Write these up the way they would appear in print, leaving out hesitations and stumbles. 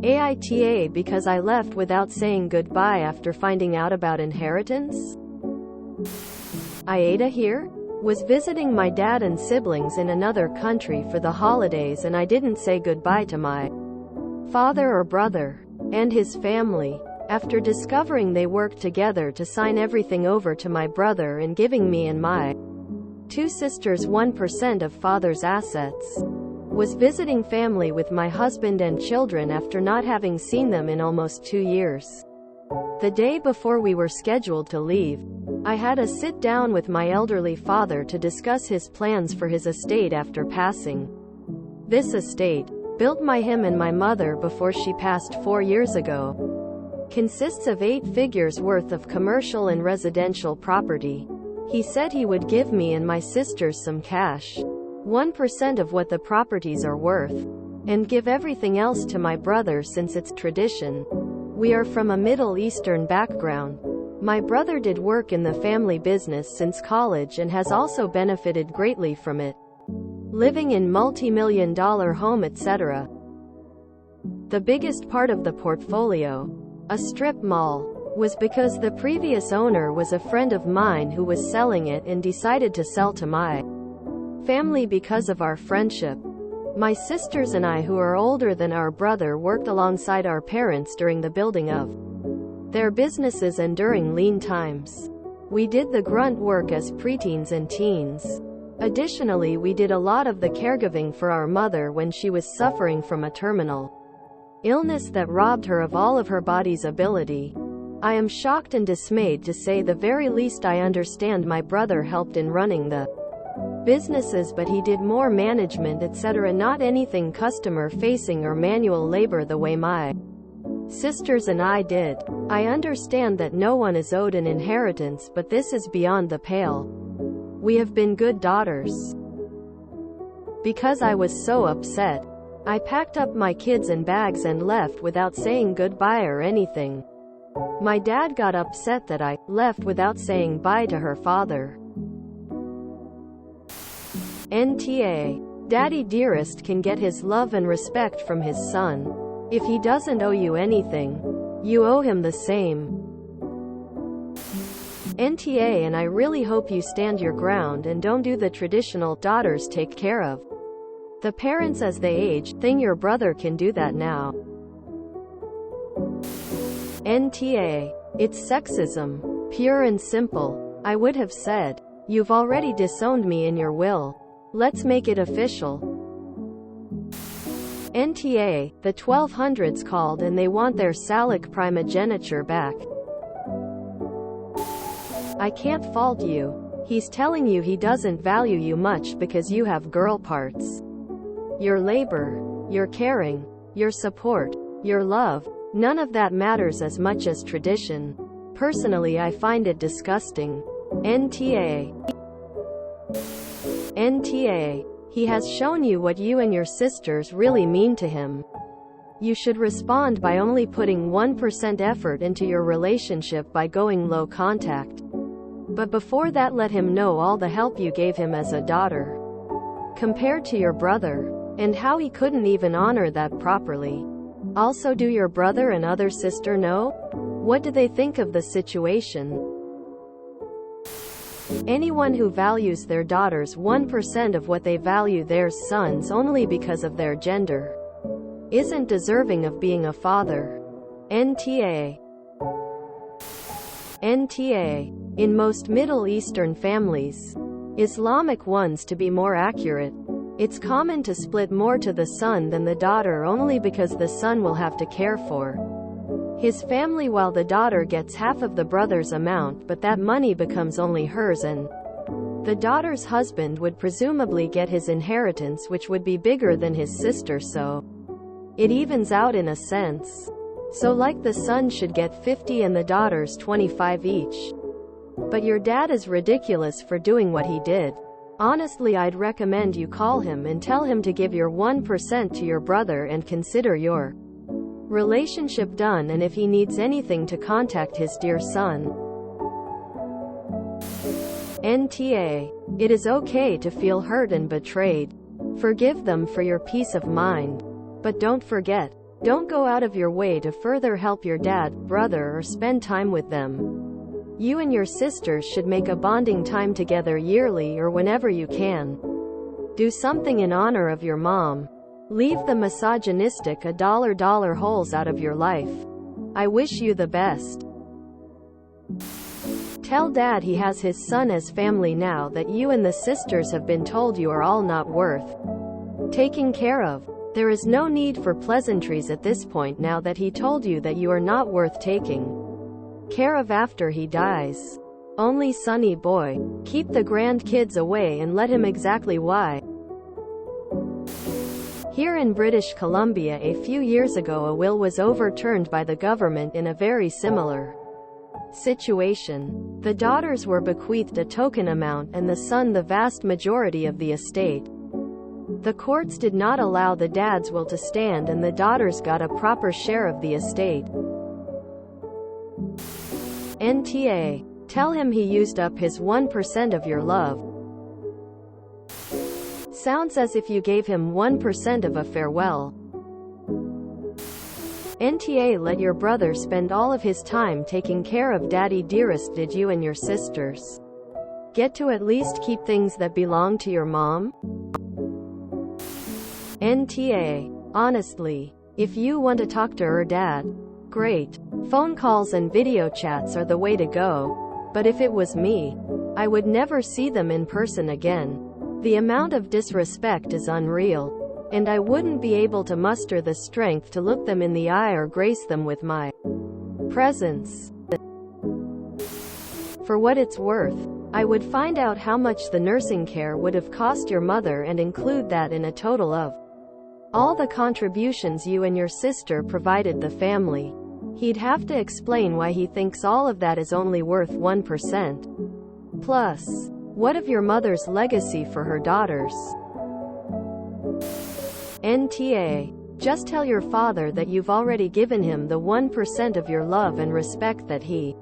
AITA because I left without saying goodbye after finding out about inheritance? AITA here? Was visiting my dad and siblings in another country for the holidays, and I didn't say goodbye to my father or brother and his family. After discovering they worked together to sign everything over to my brother and giving me and my two sisters 1% of father's assets. Was visiting family with my husband and children after not having seen them in almost 2 years. The day before we were scheduled to leave, I had a sit down with my elderly father to discuss his plans for his estate after passing. This estate, built by him and my mother before she passed 4 years ago, consists of 8 figures worth of commercial and residential property. He said he would give me and my sisters some cash, 1% of what the properties are worth, and give everything else to my brother since it's tradition. We are from a Middle Eastern background. My brother did work in the family business since college and has also benefited greatly from it, living in multi-million-dollar home etc. The biggest part of the portfolio, a strip mall, was because the previous owner was a friend of mine who was selling it and decided to sell to my family because of our friendship. My sisters and I, who are older than our brother, worked alongside our parents during the building of their businesses and during lean times. We did the grunt work as preteens and teens. Additionally, we did a lot of the caregiving for our mother when she was suffering from a terminal illness that robbed her of all of her body's ability. I am shocked and dismayed, to say the very least. I understand my brother helped in running the businesses, but he did more management etc., not anything customer facing or manual labor the way my sisters and I did. I understand that no one is owed an inheritance, but this is beyond the pale. We have been good daughters. Because I was so upset, I packed up my kids and bags and left without saying goodbye or anything. My dad got upset that I left without saying bye to her father. NTA. Daddy dearest can get his love and respect from his son. If he doesn't owe you anything, you owe him the same. NTA. And I really hope you stand your ground and don't do the traditional daughters take care of the parents as they age thing. Your brother can do that now. NTA. It's sexism. Pure and simple. I would have said, you've already disowned me in your will. Let's make it official. NTA. The 1200s called and they want their Salic primogeniture back. I can't fault you. He's telling you he doesn't value you much because you have girl parts. Your labor, your caring, your support, your love, none of that matters as much as tradition. Personally, I find it disgusting. NTA. NTA. He has shown you what you and your sisters really mean to him. You should respond by only putting 1% effort into your relationship by going low contact. But before that, let him know all the help you gave him as a daughter, compared to your brother, and how he couldn't even honor that properly. Also, do your brother and other sister know? What do they think of the situation? Anyone who values their daughters 1% of what they value their sons only because of their gender isn't deserving of being a father. NTA. NTA. In most Middle Eastern families, Islamic ones to be more accurate, it's common to split more to the son than the daughter, only because the son will have to care for his family while the daughter gets half of the brother's amount, but that money becomes only hers, and the daughter's husband would presumably get his inheritance, which would be bigger than his sister, so it evens out in a sense. So like the son should get 50 and the daughters 25 each. But your dad is ridiculous for doing what he did. Honestly, I'd recommend you call him and tell him to give your 1% to your brother and consider your relationship done, and if he needs anything to contact his dear son. NTA. It is okay to feel hurt and betrayed. Forgive them for your peace of mind. But don't forget, Don't go out of your way to further help your dad, brother, or spend time with them. You and your sisters should make a bonding time together yearly or whenever you can. Do something in honor of your mom. Leave the misogynistic $dollar holes out of your life. I wish you the best. Tell dad he has his son as family now that you and the sisters have been told you are all not worth taking care of. There is no need for pleasantries at this point now that he told you that you are not worth taking care of after he dies. Only Sonny boy. Keep the grandkids away and let him exactly why. Here in British Columbia a few years ago a will was overturned by the government in a very similar situation. The daughters were bequeathed a token amount and the son the vast majority of the estate. The courts did not allow the dad's will to stand and the daughters got a proper share of the estate. NTA. Tell him he used up his 1% of your love. Sounds as if you gave him 1% of a farewell. NTA. Let your brother spend all of his time taking care of daddy dearest. Did you and your sisters get to at least keep things that belong to your mom? NTA. Honestly, if you want to talk to her dad, great. Phone calls and video chats are the way to go. But if it was me, I would never see them in person again. The amount of disrespect is unreal, and I wouldn't be able to muster the strength to look them in the eye or grace them with my presence. For what it's worth, I would find out how much the nursing care would have cost your mother and include that in a total of all the contributions you and your sister provided the family. He'd have to explain why he thinks all of that is only worth 1%. Plus, what of your mother's legacy for her daughters? NTA. Just tell your father that you've already given him the 1% of your love and respect that he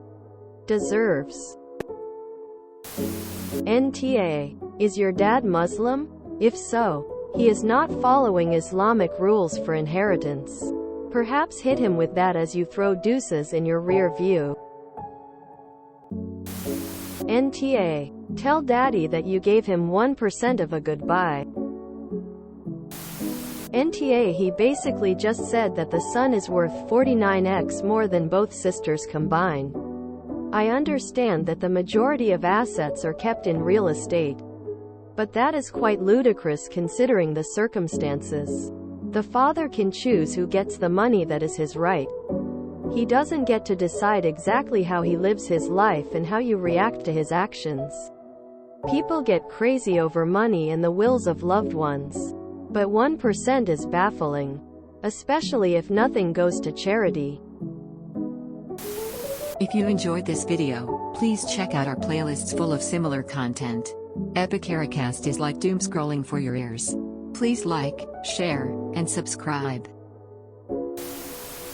deserves. NTA. Is your dad Muslim? If so, he is not following Islamic rules for inheritance. Perhaps hit him with that as you throw deuces in your rear view. NTA. Tell daddy that you gave him 1% of a goodbye. NTA. He basically just said that the son is worth 49x more than both sisters combined. I understand that the majority of assets are kept in real estate, but that is quite ludicrous considering the circumstances. The father can choose who gets the money. That is his right. He doesn't get to decide exactly how he lives his life and how you react to his actions. People get crazy over money and the wills of loved ones. But 1% is baffling, especially if nothing goes to charity. If you enjoyed this video, please check out our playlists full of similar content. AmITheAsshole is like doom scrolling for your ears. Please like, share, and subscribe.